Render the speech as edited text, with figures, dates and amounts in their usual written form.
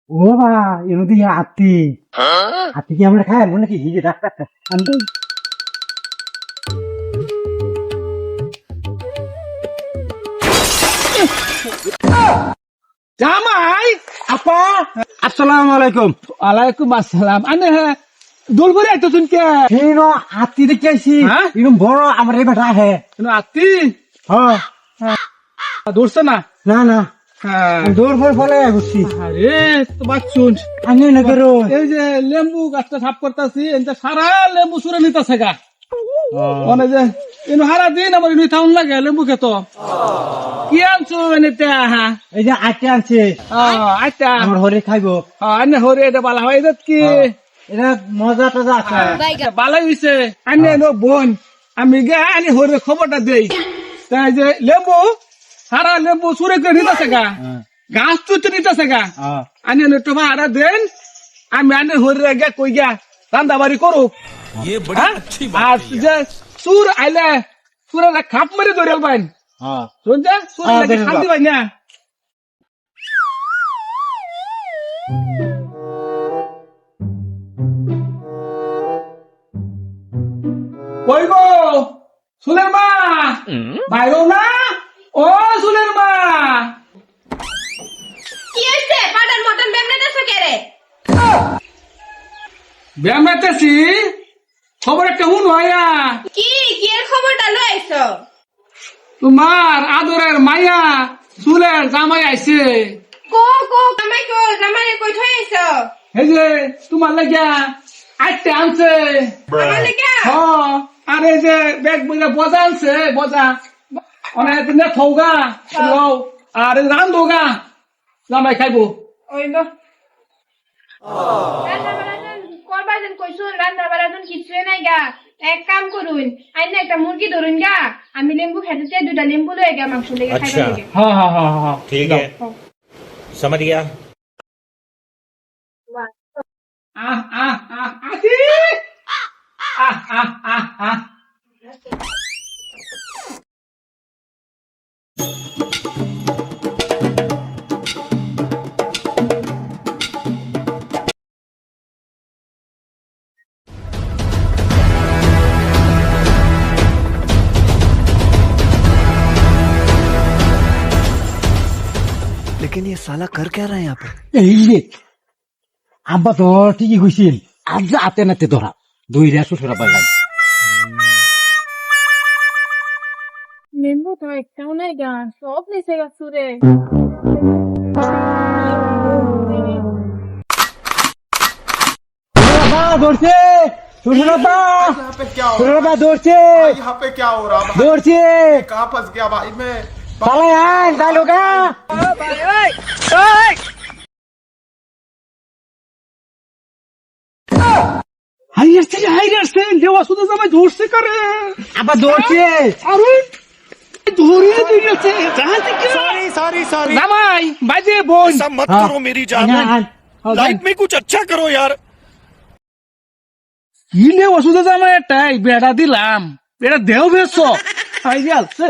ও বাবা এর দিকে হাতি হাতি কি আমরা খাই মনে কি হিজে ডাক্তার আনতে জামাই আপা আসসালামু আলাইকুম। ওয়ালাইকুম আসসালাম। আনে দোল করে আইতো তুমি কে? এই নো হাতি দেখে আইছি হ্যাঁ? এরকম বড় আমার এই বেটা হে আত্মি হ্যাঁ দৌড়ছে না? না না হ্যাঁ। দৌড় ফল ফলে ঘুরছি আরে তোমার শুন, আমি না করো এই যে লেম্বু গাছটা সাফ করতেছি এটা সারা লেম্বু সুরে নিতেছে গা। মানে যে এনে হারা দিন আমার এনে থাউন লাগে লেম্বু খেত। কি আনছো এনেতে? এই যে আটে আনছে আচ্ছা আমার হরে খাইবো আনে হরে এটা বালা হয় এটা কি এটা মজা টজা আছে বালাই হইছে। আনে নো বোন আমি গে আনি হরে খবরটা দেই তাই যে লেম্বু সারা লেম্বু সুরে করে নিতেছে গা, গাছ তুই নিতেছে গা। আনি একটু ভাড়া দেন, আমি আনে হরে গে কই গা রান্না বাড়ি করুক। আর যে সুর আইলে সুরের খাপ মারি ধরে বাইন শুন যা সুর খান্দি বাইন না। কই গো সুলের মা, বাইরো না? ও সুলের মা, কি হইছে? পাটার মটন বেমনেতেছো কে রে? ব্যায়াম করতেছি। খবর একটা হুন হইয়া কি কি এর খবরটা লইছো? তোমার আদরের মাইয়া সুলের জামাই আইছে। কো কো জামাই কো জামাই কই থইছো? এই যে তোমার লাগিয়া আইতে আনছে। আমার লাগা হ আর এই যে ব্যাগ বইলা বজা আনছে, বজা অনেক দিন থৌগা আর রান্ধোগা জামাই খাইবো। ওই তো রান্না বাড়া করবা যেন কইছো, রান্না বাড়া যেন কিছু নাই গা। এক কাম করুন, আইনা একটা মুরগি ধরুন গা, আমি লেম্বু খেতে দুটা লেম্বু লয়ে গা মাংস লেগে খাইবা লাগে। হ্যাঁ হ্যাঁ হ্যাঁ হ্যাঁ ठीक है समझ गया। আহ আহ আহ আছি আহ আহ আহ আহ लेकिन ये साला कर क्या रहा है यहाँ पे? এই যে আব্বা তো ঠিকই কইছিল আজ যে আতে নাতে ধরা দইরা শ্বশুরা পারলাম লেম্বু তো একটাও নাই গা, সব নিচে গা সুরে। ধরছে শ্বশুরা পা यहाँ पे क्या हो শ্বশুরা পা ধরছে यहाँ पे क्या हो रहा भाई? ধরছে कहाँ फंस गया भाई मैं? পালাই আন ডালোগা হাই আসছে দেওয়া শুধু জামাই ধরছে করে আবার ধরছে আরে ধরিয়ে দিয়েছে জাহাজ থেকে सॉरी सॉरी জামাই বাজে বোন ऐसा मत हाँ। करो मेरी जान। আন लाइफ में कुछ अच्छा करो यार। ইলে ওষুধ জামাই একটাই বেড়া দিলাম, বেড়া দেও বেশ হাই গেছে।